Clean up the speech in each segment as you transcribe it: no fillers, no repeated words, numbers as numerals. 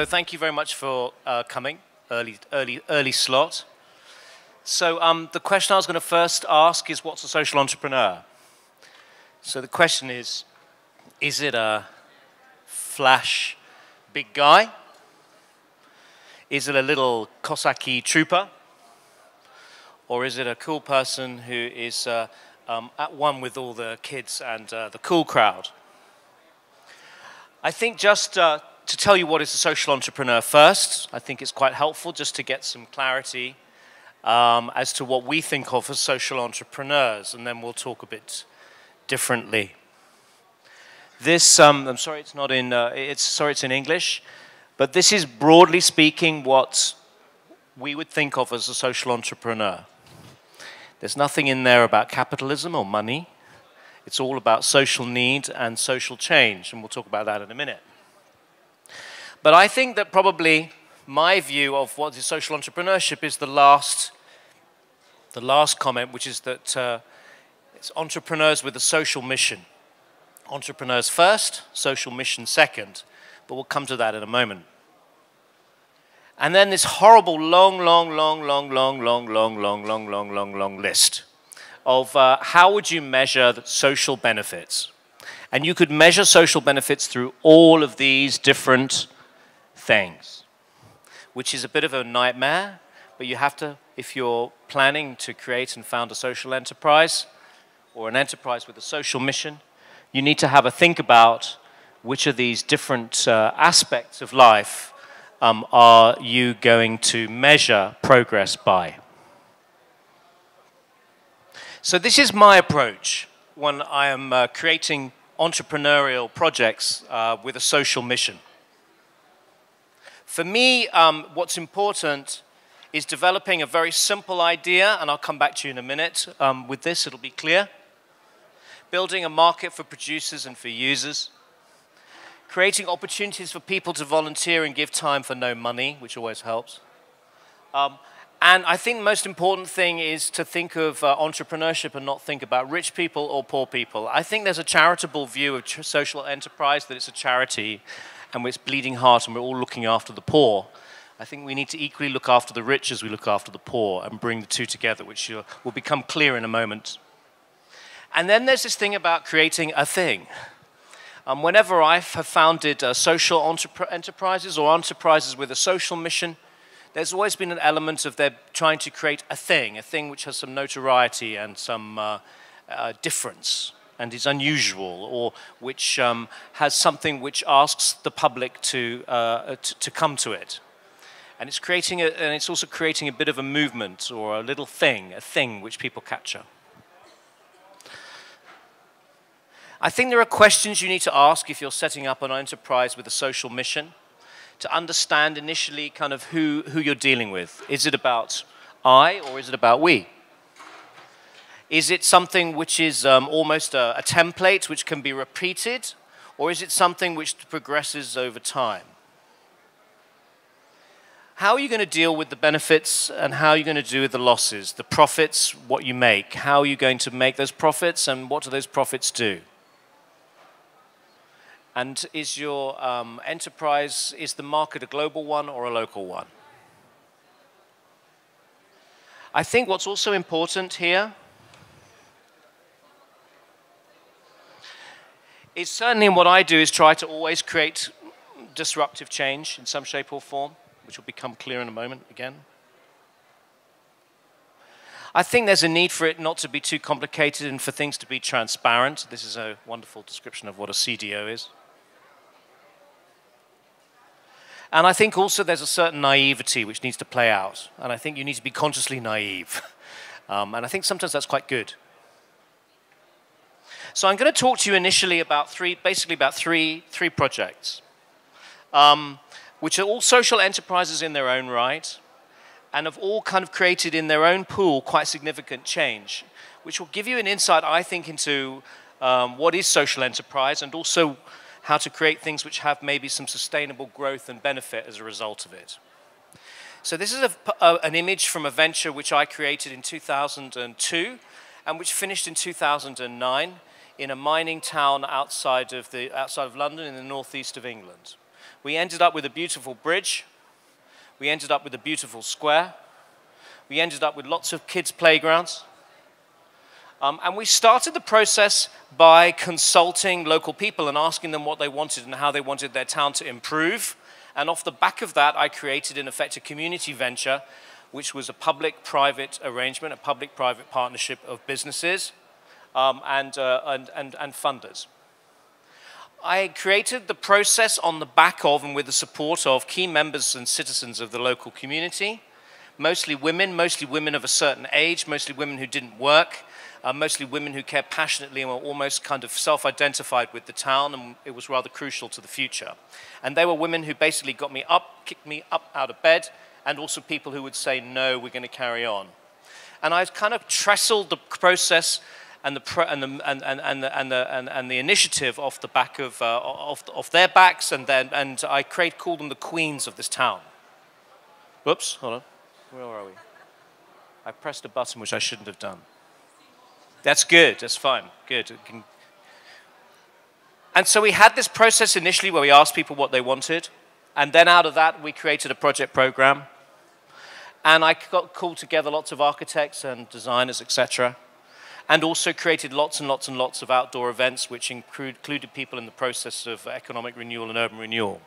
So thank you very much for coming, early slot. So the question I was going to first ask is, what's a social entrepreneur? So the question is it a flash big guy? Is it a little Cossackie trooper? Or is it a cool person who is at one with all the kids and the cool crowd? I think just to tell you what is a social entrepreneur first, I think it's quite helpful just to get some clarity as to what we think of as social entrepreneurs, and then we'll talk a bit differently. This, I'm sorry it's not in, it's in English, but this is broadly speaking what we would think of as a social entrepreneur. There's nothing in there about capitalism or money. It's all about social need and social change, and we'll talk about that in a minute. But I think that probably my view of what is social entrepreneurship is the last comment, which is that it's entrepreneurs with a social mission. Entrepreneurs first, social mission second, but we'll come to that in a moment. And then this horrible long list of how would you measure the social benefits. And you could measure social benefits through all of these different things, which is a bit of a nightmare, but you have to, if you're planning to create and found a social enterprise or an enterprise with a social mission, you need to have a think about which of these different aspects of life are you going to measure progress by. So this is my approach when I am creating entrepreneurial projects with a social mission. For me, what's important is developing a very simple idea, and I'll come back to you in a minute with this, it'll be clear. Building a market for producers and for users. Creating opportunities for people to volunteer and give time for no money, which always helps. And I think the most important thing is to think of entrepreneurship and not think about rich people or poor people. I think there's a charitable view of social enterprise, that it's a charity and it's bleeding heart and we're all looking after the poor. I think we need to equally look after the rich as we look after the poor and bring the two together, which will become clear in a moment. And then there's this thing about creating a thing. Whenever I have founded social enterprises or enterprises with a social mission, there's always been an element of them trying to create a thing which has some notoriety and some difference and is unusual, or which has something which asks the public to come to it. And it's also creating a bit of a movement or a little thing, a thing which people capture. I think there are questions you need to ask if you're setting up an enterprise with a social mission, to understand initially kind of who you're dealing with. Is it about I or is it about we? Is it something which is almost a template which can be repeated, or is it something which progresses over time? How are you going to deal with the benefits and how are you going to do with the losses, the profits, what you make? How are you going to make those profits and what do those profits do? And is your enterprise, is the market a global one or a local one? I think what's also important here is certainly what I do is try to always create disruptive change in some shape or form, which will become clear in a moment again. I think there's a need for it not to be too complicated and for things to be transparent. This is a wonderful description of what a CDO is. And I think also there's a certain naivety which needs to play out. And I think you need to be consciously naive. And I think sometimes that's quite good. So I'm going to talk to you initially about three projects, which are all social enterprises in their own right, and have all kind of created in their own pool quite significant change, which will give you an insight, I think, into what is social enterprise and also how to create things which have maybe some sustainable growth and benefit as a result of it. So this is an image from a venture which I created in 2002 and which finished in 2009 in a mining town outside of London in the northeast of England, We ended up with a beautiful bridge. We ended up with a beautiful square. We ended up with lots of kids' playgrounds. And we started the process by consulting local people and asking them what they wanted and how they wanted their town to improve. And off the back of that, I created, in effect, a community venture, which was a public-private arrangement, a public-private partnership of businesses and funders. I created the process on the back of and with the support of key members and citizens of the local community, mostly women of a certain age, mostly women who didn't work, mostly women who cared passionately and were almost kind of self-identified with the town, and it was rather crucial to the future. And they were women who basically got me up, kicked me up out of bed, and also people who would say, no, we're going to carry on. And I kind of trestled the process and the initiative off the back of their backs, and I called them the queens of this town. Whoops, hold on. Where are we? I pressed a button which I shouldn't have done. That's good, that's fine, good. And so we had this process initially where we asked people what they wanted, and then out of that we created a project program. And I called together lots of architects and designers, etc., and also created lots and lots and lots of outdoor events which included people in the process of economic renewal and urban renewal.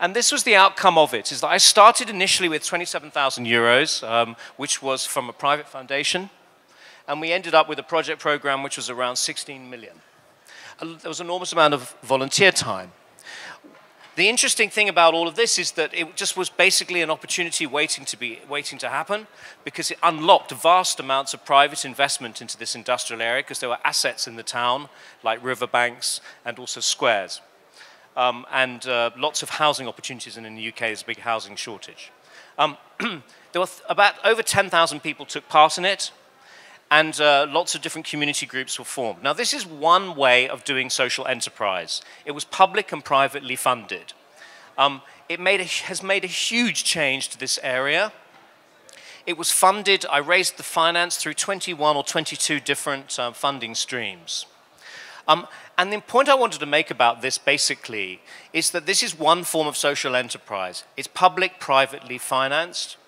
And this was the outcome of it, is that I started initially with 27,000 euros, which was from a private foundation, and we ended up with a project program which was around 16 million. There was an enormous amount of volunteer time. The interesting thing about all of this is that it just was basically an opportunity waiting to happen, because it unlocked vast amounts of private investment into this industrial area, because there were assets in the town, like riverbanks and also squares. And lots of housing opportunities, and in the UK there's a big housing shortage. There were about over 10,000 people took part in it, and lots of different community groups were formed. Now, this is one way of doing social enterprise. It was public and privately funded. It has made a huge change to this area. It was funded, I raised the finance through 21 or 22 different funding streams. And the point I wanted to make about this, basically, is that this is one form of social enterprise. It's public, privately financed.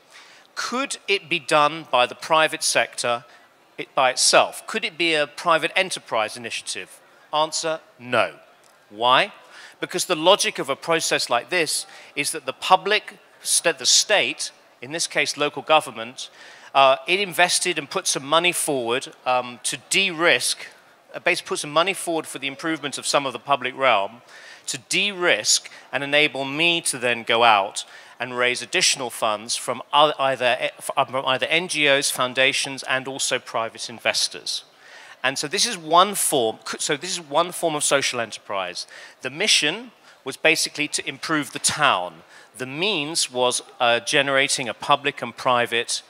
Could it be done by the private sector by itself? Could it be a private enterprise initiative? Answer, no. Why? Because the logic of a process like this is that the public, the state, in this case local government, it invested and put some money forward to de-risk, basically put some money forward for the improvement of some of the public realm, to de-risk and enable me to then go out and raise additional funds from either NGOs, foundations, and also private investors. And so this is one form. So this is one form of social enterprise. The mission was basically to improve the town. The means was generating a public and private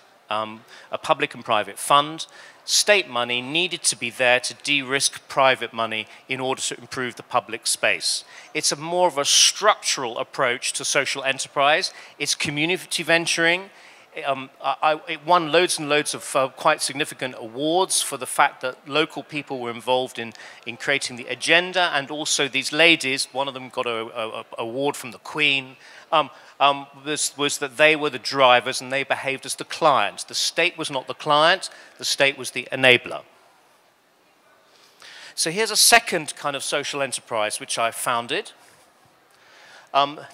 fund. State money needed to be there to de-risk private money in order to improve the public space. It's more of a structural approach to social enterprise. It's community venturing. It won loads and loads of quite significant awards for the fact that local people were involved in creating the agenda, and also these ladies, one of them got an award from the Queen, was that they were the drivers and they behaved as the client. The state was not the client, the state was the enabler. So here's a second kind of social enterprise which I founded.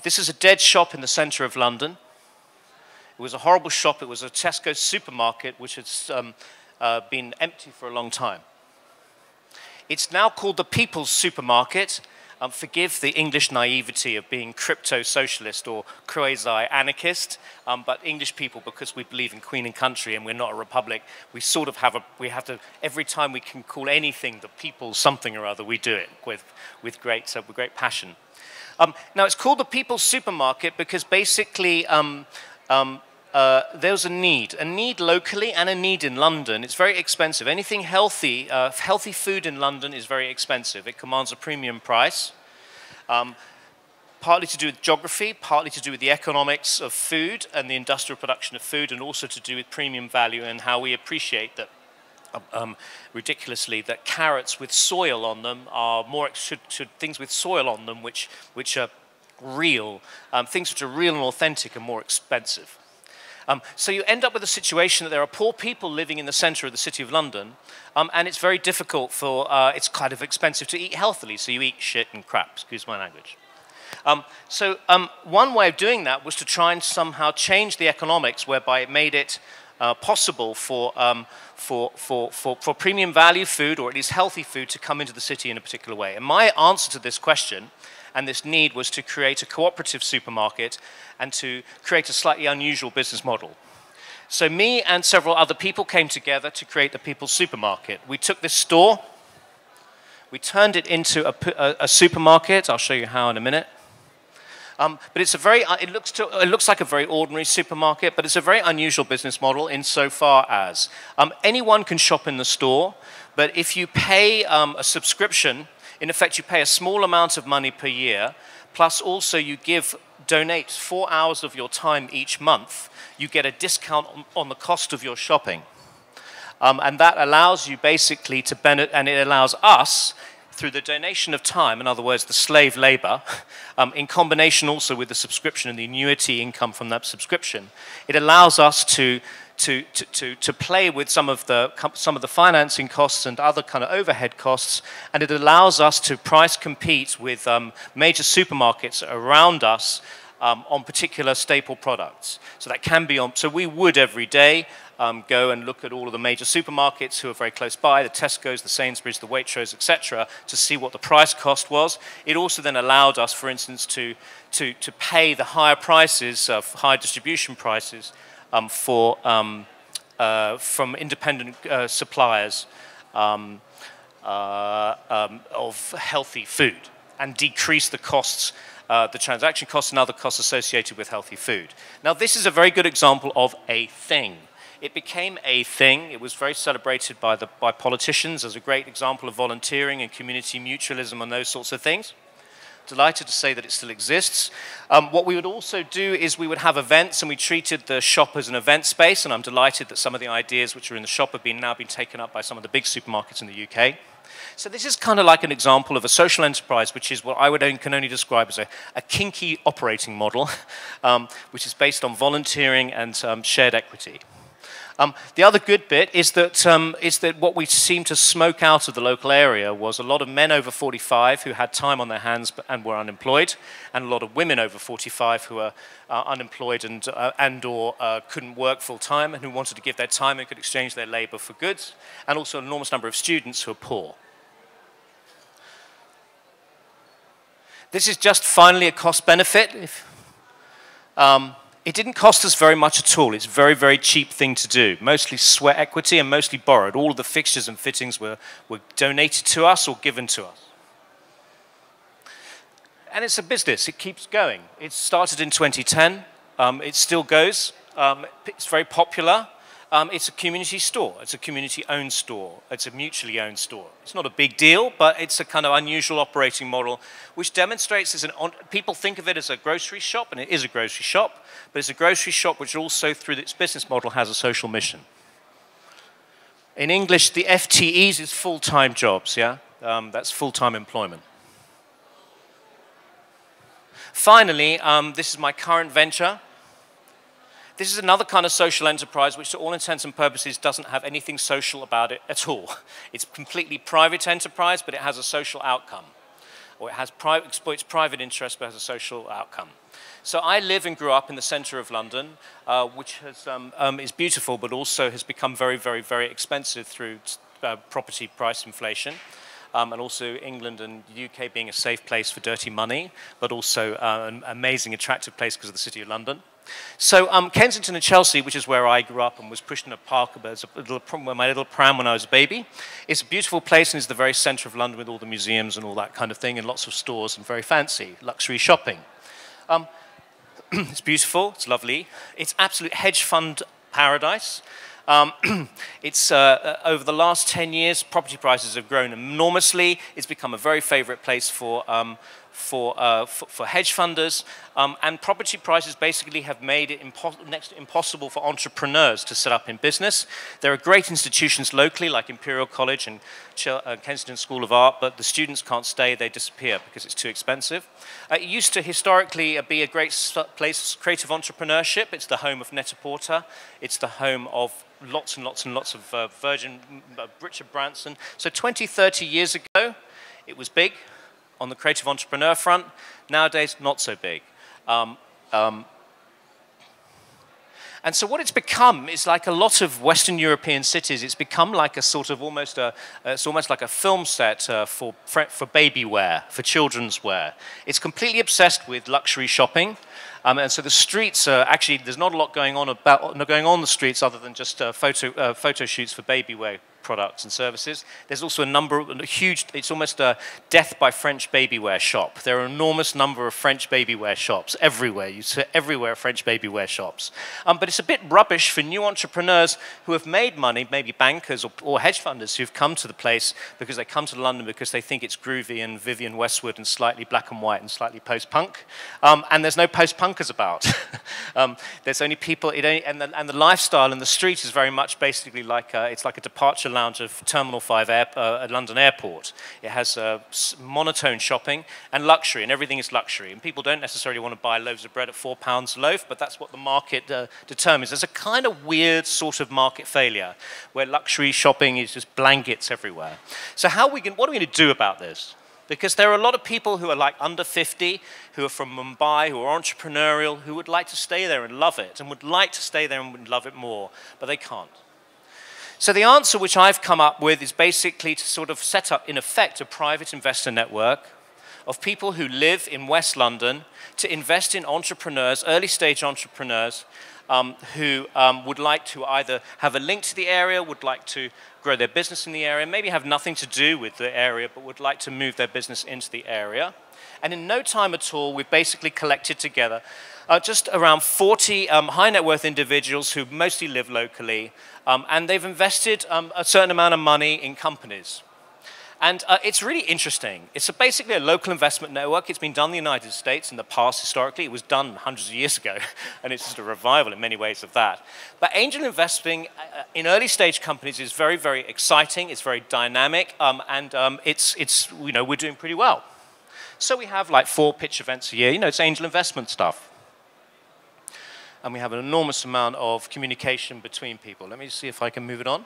This is a dead shop in the centre of London. It was a horrible shop. It was a Tesco supermarket which has been empty for a long time. It's now called the People's Supermarket. Forgive the English naivety of being crypto-socialist or quasi-anarchist, but English people, because we believe in Queen and country and we're not a republic, we sort of have every time we can call anything the people something or other, we do it with great passion. Now, it's called the People's Supermarket because basically there's a need locally and a need in London. It's very expensive. Anything healthy, healthy food in London is very expensive. It commands a premium price, partly to do with geography, partly to do with the economics of food and the industrial production of food, and also to do with premium value and how we appreciate that, ridiculously, that carrots with soil on them are more, should things with soil on them which real, things which are real and authentic are more expensive. So you end up with a situation that there are poor people living in the centre of the City of London, and it's very difficult for, it's kind of expensive to eat healthily, so you eat shit and crap, excuse my language. One way of doing that was to try and somehow change the economics whereby it made it possible for premium value food, or at least healthy food, to come into the city in a particular way. And my answer to this question and this need was to create a cooperative supermarket and to create a slightly unusual business model. So me and several other people came together to create the People's Supermarket. We took this store, we turned it into a supermarket. I'll show you how in a minute. But it's a very, it looks like a very ordinary supermarket, but it's a very unusual business model insofar as anyone can shop in the store, but if you pay a subscription, in effect you pay a small amount of money per year, plus also you donate 4 hours of your time each month, you get a discount on the cost of your shopping. And that allows you basically to benefit, and it allows us, through the donation of time, in other words, the slave labor, in combination also with the subscription and the annuity income from that subscription, it allows us to play with some of the financing costs and other kind of overhead costs, and it allows us to price compete with major supermarkets around us on particular staple products. So that can be on. So we would every day go and look at all of the major supermarkets who are very close by, the Tesco's, the Sainsbury's, the Waitrose, etc., to see what the price cost was. It also then allowed us, for instance, to pay the higher prices, higher distribution prices, from independent suppliers of healthy food, and decrease the costs, the transaction costs and other costs associated with healthy food. Now, this is a very good example of a thing. It became a thing. It was very celebrated by politicians as a great example of volunteering and community mutualism and those sorts of things. Delighted to say that it still exists. What we would also do is we would have events, and we treated the shop as an event space, and I'm delighted that some of the ideas which are in the shop have now been taken up by some of the big supermarkets in the UK. So this is kind of like an example of a social enterprise, which is what I can only describe as a kinky operating model, which is based on volunteering and shared equity. The other good bit is that what we seemed to smoke out of the local area was a lot of men over 45 who had time on their hands and were unemployed, and a lot of women over 45 who were unemployed and/or couldn't work full time, and who wanted to give their time and could exchange their labor for goods, and also an enormous number of students who are poor. This is just finally a cost benefit. It didn't cost us very much at all. It's a very, very cheap thing to do. Mostly sweat equity and mostly borrowed. All of the fixtures and fittings were donated to us or given to us. And it's a business. It keeps going. It started in 2010. It still goes. It's very popular. It's a community store. It's a community-owned store. It's a mutually owned store. It's not a big deal, but it's a kind of unusual operating model, which demonstrates people think of it as a grocery shop, and it is a grocery shop, but it's a grocery shop which also, through its business model, has a social mission. In English, the FTEs is full-time jobs, yeah? That's full-time employment. Finally, this is my current venture. This is another kind of social enterprise which, to all intents and purposes, doesn't have anything social about it at all. It's completely private enterprise, but it has a social outcome. Or it exploits private interests, but has a social outcome. So I live and grew up in the centre of London, which is beautiful, but also has become very, very, very expensive through property price inflation. And also England and the UK being a safe place for dirty money, but also an amazing, attractive place because of the City of London. So Kensington and Chelsea, which is where I grew up and was pushed in a park as my little pram when I was a baby, is a beautiful place and is the very centre of London with all the museums and all that kind of thing, and lots of stores and very fancy luxury shopping. It's beautiful, it's lovely. It's absolute hedge fund paradise. It's over the last 10 years, property prices have grown enormously. It's become a very favourite place for for hedge funders, and property prices basically have made it next to impossible for entrepreneurs to set up in business. There are great institutions locally, like Imperial College and Kensington School of Art, but the students can't stay, they disappear because it's too expensive. It used to historically be a great place for creative entrepreneurship. It's the home of Net-a-Porter. It's the home of lots and lots and lots of Virgin, Richard Branson. So 20, 30 years ago, it was big on the creative entrepreneur front. Nowadays, not so big. And so what it's become is like a lot of Western European cities, it's become like a sort of it's almost like a film set for baby wear, for children's wear. It's completely obsessed with luxury shopping. And so the streets are actually, there's not a lot going on the streets other than just photo shoots for baby wear products and services. There's also a huge, it's almost a death by French baby wear shop. There are an enormous number of French baby wear shops everywhere. You see everywhere French baby wear shops. But it's a bit rubbish for new entrepreneurs who have made money, maybe bankers or hedge funders who've come to the place because they come to London because they think it's groovy and Vivienne Westwood and slightly black and white and slightly post-punk. And there's no post-punkers about. There's only people, and the lifestyle in the street is very much basically like, it's like a departure lounge of Terminal 5 at London Airport. It has monotone shopping and luxury, and everything is luxury. And people don't necessarily want to buy loaves of bread at £4 a loaf, but that's what the market determines. There's a kind of weird sort of market failure where luxury shopping is just blankets everywhere. So what are we going to do about this? Because there are a lot of people who are like under 50, who are from Mumbai, who are entrepreneurial, who would like to stay there and love it, and would like to stay there and would love it more, but they can't. So the answer which I've come up with is basically to sort of set up, in effect, a private investor network of people who live in West London to invest in entrepreneurs, early-stage entrepreneurs, who would like to either have a link to the area, would like to grow their business in the area, maybe have nothing to do with the area, but would like to move their business into the area. And in no time at all, we've basically collected together just around 40 high net worth individuals who mostly live locally, and they've invested a certain amount of money in companies. And it's really interesting. It's basically a local investment network. It's been done in the United States in the past historically. It was done hundreds of years ago, and it's just a revival in many ways of that. But angel investing in early stage companies is very, very exciting. It's very dynamic, and we're doing pretty well. So we have like 4 pitch events a year. It's angel investment stuff. And we have an enormous amount of communication between people. Let me see if I can move it on.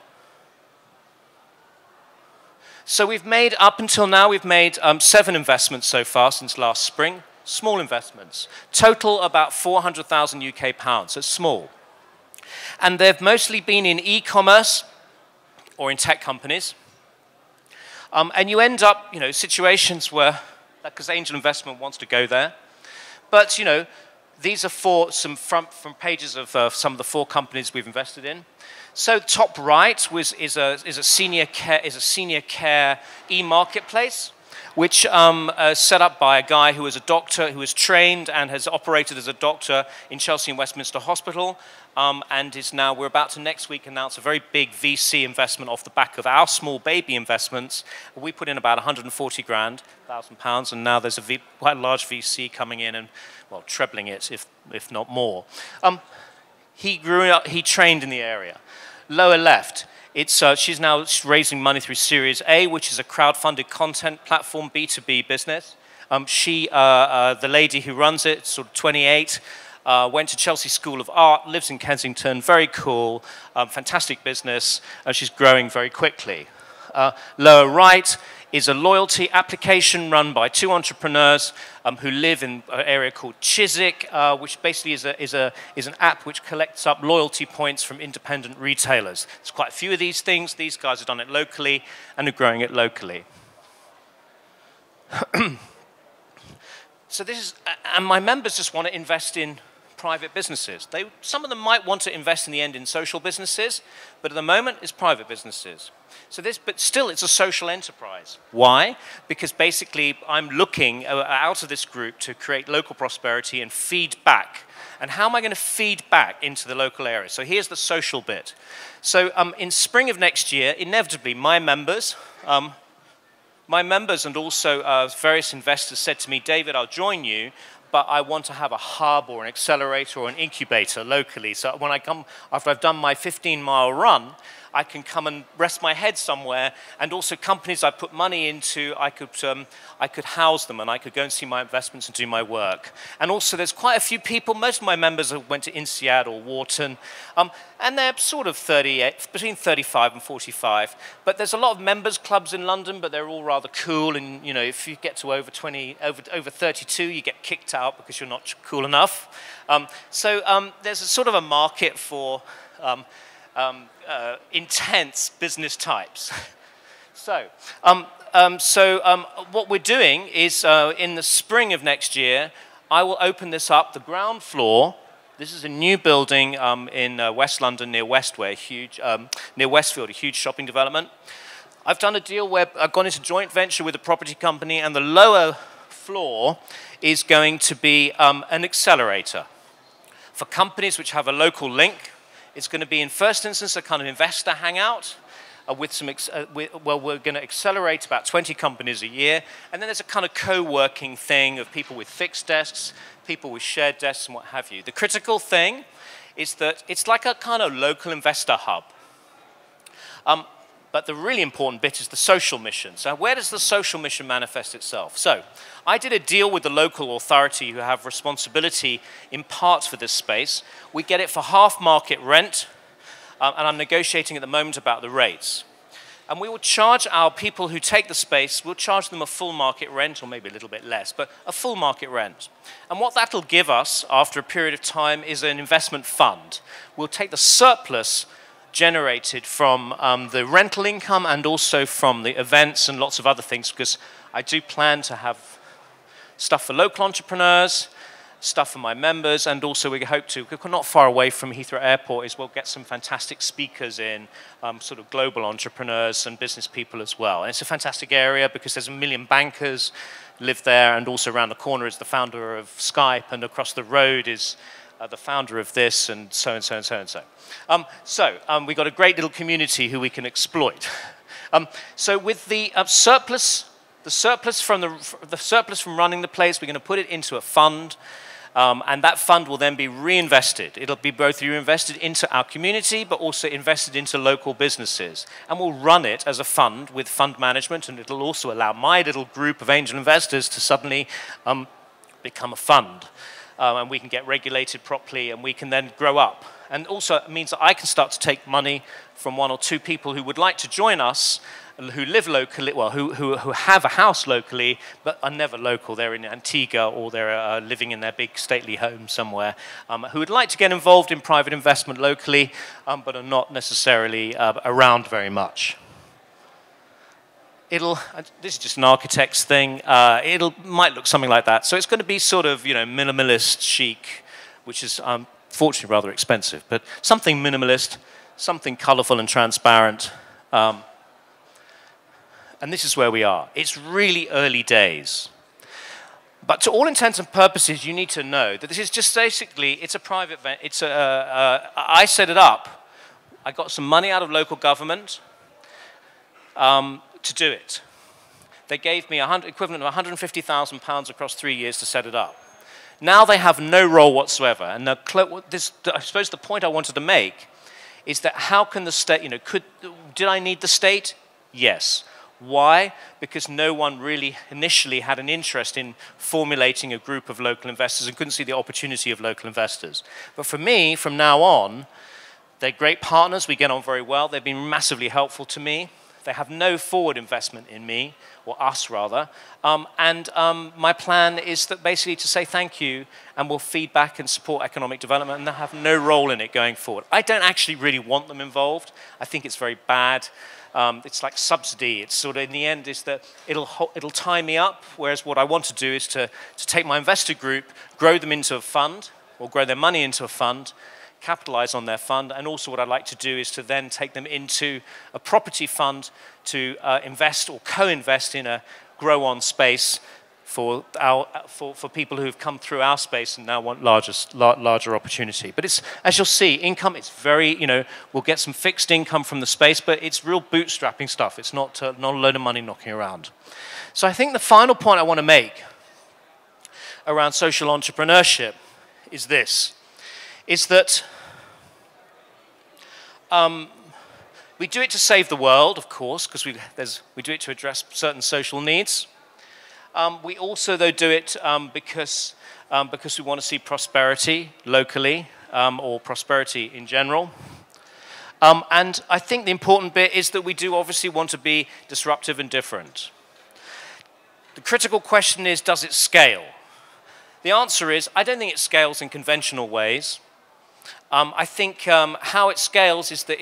So up until now, we've made 7 investments so far since last spring. Small investments. Total about 400,000 UK pounds, so small. And they've mostly been in e-commerce or in tech companies. And you end up, situations where, because angel investment wants to go there. But, these are from pages of some of the 4 companies we've invested in. So top right is a senior care e-marketplace, which set up by a guy who is a doctor, who is trained and has operated as a doctor in Chelsea and Westminster Hospital, and we're about to next week announce a very big VC investment off the back of our small baby investments. We put in about 140 grand, £1,000, and now there's quite a large VC coming in and, well, trebling it, if not more. He grew up, he trained in the area. Lower left, she's now raising money through Series A, which is a crowdfunded content platform, B2B business. The lady who runs it, sort of 28, went to Chelsea School of Art, lives in Kensington, very cool, fantastic business, she's growing very quickly. Lower right is a loyalty application run by 2 entrepreneurs who live in an area called Chiswick, which basically is an app which collects up loyalty points from independent retailers. There's quite a few of these things. These guys have done it locally and are growing it locally. So and my members just want to invest in private businesses. Some of them might want to invest in the end in social businesses, but at the moment it's private businesses. But still it's a social enterprise. Why? Because basically I'm looking out of this group to create local prosperity and feed back. And how am I going to feed back into the local area? So here's the social bit. So in spring of next year, inevitably my members my members and also various investors said to me, David, I'll join you, but I want to have a hub or an accelerator or an incubator locally. So when I come, after I've done my 15-mile run, I can come and rest my head somewhere, and also companies I put money into, I could house them and I could go and see my investments and do my work. And also there's quite a few people, most of my members went to INSEAD or Wharton, and they're sort of between 35 and 45. But there's a lot of members clubs in London, but they're all rather cool, and you know, if you get to over 32, you get kicked out because you're not cool enough. There's a sort of a market for intense business types. What we're doing is in the spring of next year, I will open this up, the ground floor. This is a new building in West London near Westway, near Westfield, a huge shopping development. I've done a deal where I've gone into joint venture with a property company, and the lower floor is going to be an accelerator for companies which have a local link. It's going to be, in first instance, a kind of investor hangout with some, well, we're going to accelerate about 20 companies a year. And then there's a kind of co-working thing of people with fixed desks, people with shared desks, and what have you. The critical thing is that it's like a kind of local investor hub. But the really important bit is the social mission. So where does the social mission manifest itself? So I did a deal with the local authority who have responsibility in parts for this space. We get it for half market rent, and I'm negotiating at the moment about the rates. And we will charge our people who take the space, we'll charge them a full market rent, or maybe a little bit less, but a full market rent. And what that'll give us after a period of time is an investment fund. We'll take the surplus generated from the rental income and also from the events and lots of other things, because I do plan to have stuff for local entrepreneurs, stuff for my members, and also we hope to, we're not far away from Heathrow Airport, is we'll get some fantastic speakers in, sort of global entrepreneurs and business people as well. And it's a fantastic area because there's 1 million bankers live there, and also around the corner is the founder of Skype, and across the road is the founder of this, and so and so and so and so. We've got a great little community who we can exploit. So with the surplus from running the place, we're going to put it into a fund, and that fund will then be reinvested. It'll be both reinvested into our community, but also invested into local businesses. And we'll run it as a fund with fund management, and it'll also allow my little group of angel investors to suddenly become a fund. And we can get regulated properly, and we can then grow up. And also it means that I can start to take money from 1 or 2 people who would like to join us, who live locally, well, who have a house locally, but are never local. They're in Antigua, or they're living in their big stately home somewhere, who would like to get involved in private investment locally, but are not necessarily around very much. This is just an architect's thing. Might look something like that. So it's going to be sort of, you know, minimalist chic, which is fortunately rather expensive, but something minimalist, something colorful and transparent. And this is where we are. It's really early days. But to all intents and purposes, you need to know that this is just basically, it's a private event. I set it up. I got some money out of local government to do it. They gave me equivalent of £150,000 across 3 years to set it up. Now they have no role whatsoever. And I suppose the point I wanted to make is that how can the state, you know, did I need the state? Yes. Why? Because no one really initially had an interest in formulating a group of local investors and couldn't see the opportunity of local investors. But for me, from now on, they're great partners. We get on very well. They've been massively helpful to me. They have no forward investment in me, or us rather. My plan is that basically to say thank you, and we'll feed back and support economic development, and they'll have no role in it going forward. I don't actually really want them involved. I think it's very bad. It's like subsidy. It's sort of, in the end, is that it'll tie me up, whereas what I want to do is to take my investor group, grow them into a fund, or grow their money into a fund, capitalize on their fund, and also what I'd like to do is to then take them into a property fund to invest or co-invest in a grow-on space for people who've come through our space and now want larger opportunity. But it's, as you'll see, income, it's very, we'll get some fixed income from the space, but it's real bootstrapping stuff. It's not a load of money knocking around. So I think the final point I want to make around social entrepreneurship is this, is that we do it to save the world, of course, because we do it to address certain social needs. We also, though, do it because we want to see prosperity locally, or prosperity in general. And I think the important bit is that we do obviously want to be disruptive and different. The critical question is, does it scale? The answer is, I don't think it scales in conventional ways. I think how it scales is that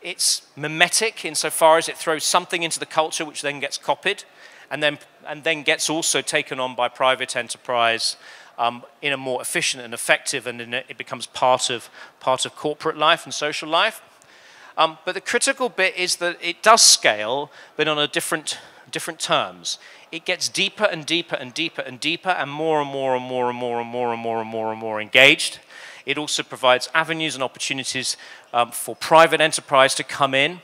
it's mimetic insofar as it throws something into the culture which then gets copied and then gets also taken on by private enterprise in a more efficient and effective, and it becomes part of corporate life and social life. But the critical bit is that it does scale, but on a different terms. It gets deeper and deeper and deeper and deeper and more and more and more and more and more and more and more and more engaged. It also provides avenues and opportunities for private enterprise to come in,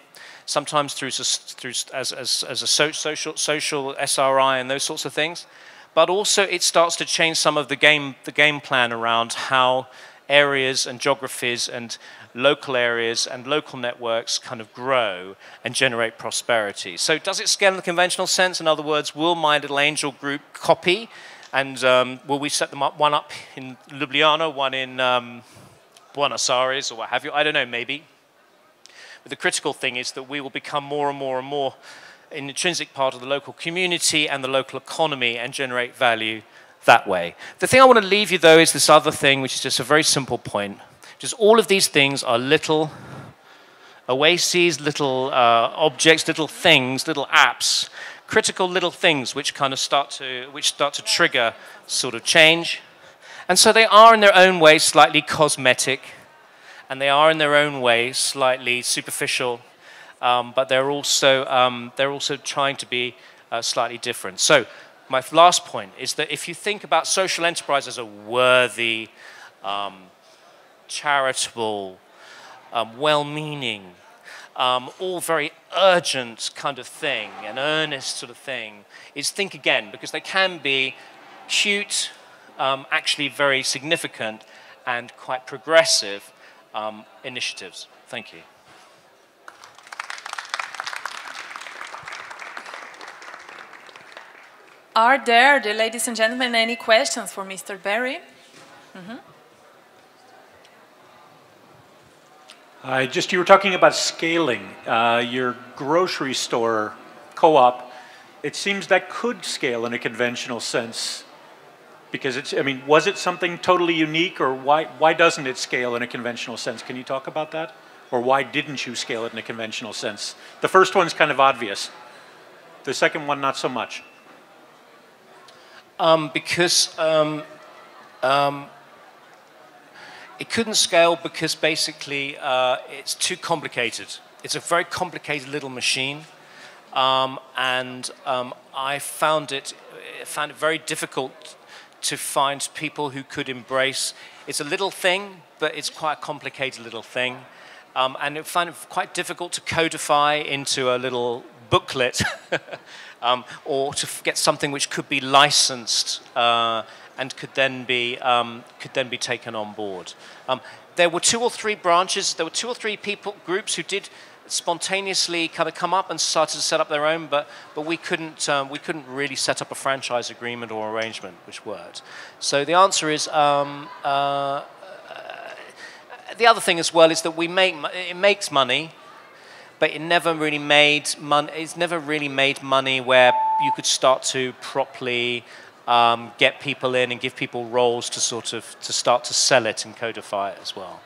sometimes through as a social SRI and those sorts of things. But also it starts to change some of the game plan around how areas and geographies and local areas and local networks kind of grow and generate prosperity. So does it scale in the conventional sense? In other words, will my little angel group copy? And will we set them up, one up in Ljubljana, one in Buenos Aires, or what have you? I don't know, maybe. But the critical thing is that we will become more and more and more an intrinsic part of the local community and the local economy and generate value that way. The thing I want to leave you, though, is this other thing, which is just a very simple point. Just all of these things are little oases, little objects, little things, little apps, critical little things which kind of start to trigger sort of change. And so they are in their own way slightly cosmetic, and they are in their own way slightly superficial, but they're also trying to be slightly different. So my last point is that if you think about social enterprise as a worthy, charitable, well-meaning, all very urgent kind of thing, an earnest sort of thing, is think again, because they can be cute, actually very significant and quite progressive initiatives. Thank you. Are there, ladies and gentlemen, any questions for Mr. BARRIE? Mm-hmm. You were talking about scaling. Your grocery store co-op, it seems that could scale in a conventional sense. Because was it something totally unique, or why doesn't it scale in a conventional sense? Can you talk about that? Or why didn't you scale it in a conventional sense? The first one's kind of obvious. The second one, not so much. Because it couldn't scale because basically it's too complicated. It's a very complicated little machine, and I found it very difficult to find people who could embrace. It's a little thing, but it's quite a complicated little thing, and I found it quite difficult to codify into a little booklet, or to get something which could be licensed and could then be taken on board. There were 2 or 3 branches. There were 2 or 3 groups who did spontaneously kind of come up and started to set up their own, but we couldn't really set up a franchise agreement or arrangement which worked. So the answer is the other thing as well is that it makes money, but it never really made money. It's never really made money where you could start to properly get people in and give people roles to start to sell it and codify it as well.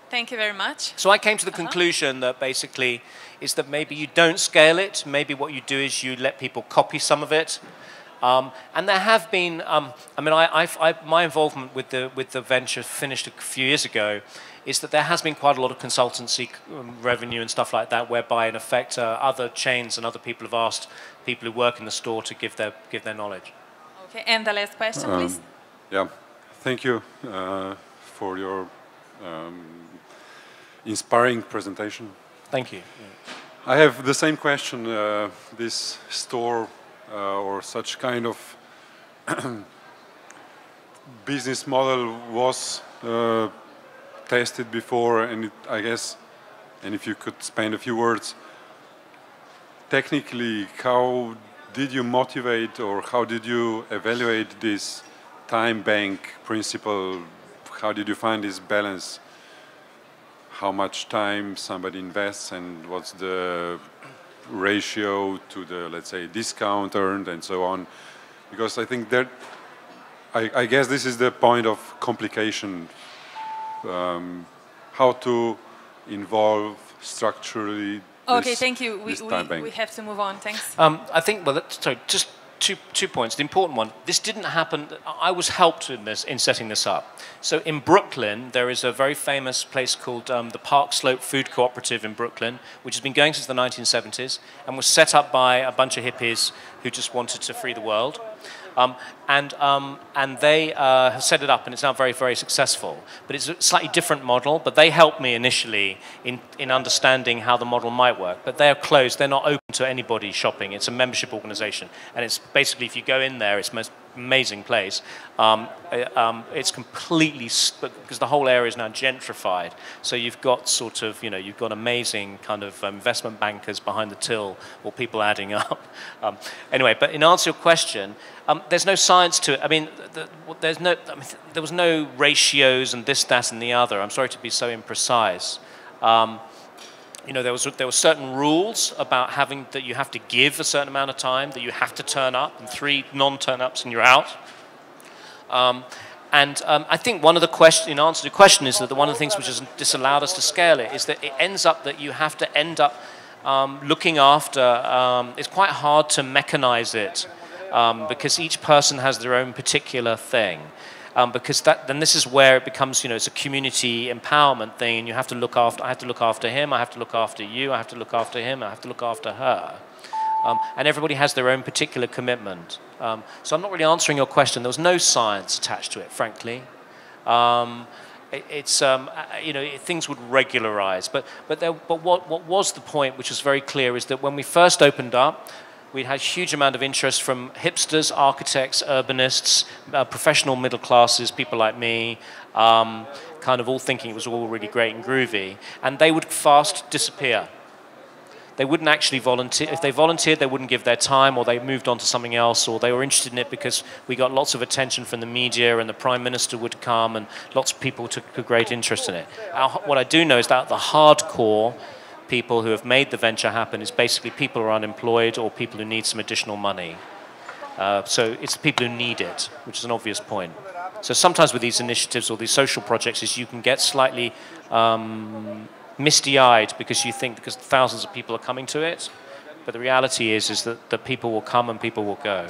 Thank you very much. So I came to the conclusion that basically is that maybe you don't scale it. Maybe what you do is you let people copy some of it, And there have been, I mean, my involvement with the venture finished a few years ago, is that there has been quite a lot of consultancy revenue and stuff like that, whereby in effect other chains and other people have asked people who work in the store to give their knowledge. Okay, and the last question, please. Yeah, thank you for your inspiring presentation. Thank you. I have the same question. This store or such kind of business model was tested before, and I guess, and if you could spend a few words, technically, how did you motivate or how did you evaluate this time bank principle? How did you find this balance? How much time somebody invests and what's the ratio to the, let's say, discount earned and so on? Because I think that, I guess this is the point of complication. How to involve structurally. Okay, thank you. We have to move on. Thanks. I think, well, sorry, just two points. The important one, this didn't happen, I was helped in setting this up. So in Brooklyn, there is a very famous place called the Park Slope Food Cooperative in Brooklyn, which has been going since the 1970s and was set up by a bunch of hippies who just wanted to free the world. And they have set it up, and it's now very, very successful. But it's a slightly different model, but they helped me initially in understanding how the model might work. But they're closed, they're not open to anybody shopping. It's a membership organization. And it's basically, if you go in there, it's the most amazing place. It's completely, because the whole area is now gentrified. So you've got sort of, you know, you've got amazing kind of investment bankers behind the till, or people adding up. Anyway, but in answer to your question, there's no science to it. I mean, there was no ratios and this, that, and the other. I'm sorry to be so imprecise. You know, there were certain rules about that you have to give a certain amount of time, that you have to turn up, and 3 non-turn-ups and you're out. I think one of the in answer to the question is that one of the things which has disallowed us to scale it is that it ends up that you have to end up looking after. It's quite hard to mechanize it because each person has their own particular thing. Because then this is where it becomes, you know, it's a community empowerment thing, and you have to look after. I have to look after him. I have to look after you. I have to look after him. I have to look after her. And everybody has their own particular commitment. So I'm not really answering your question. There was no science attached to it, frankly. You know, things would regularize. But what was the point, which was very clear, is that when we first opened up, we had a huge amount of interest from hipsters, architects, urbanists, professional middle classes, people like me, kind of all thinking it was all really great and groovy. And they would fast disappear. They wouldn't actually volunteer. If they volunteered, they wouldn't give their time, or they moved on to something else, or they were interested in it because we got lots of attention from the media, and the Prime Minister would come, and lots of people took a great interest in it. What I do know is that the hardcore people who have made the venture happen is basically people who are unemployed or people who need some additional money. So it's the people who need it, which is an obvious point. So sometimes with these initiatives or these social projects is you can get slightly misty-eyed because you think thousands of people are coming to it. But the reality is that the people will come and people will go.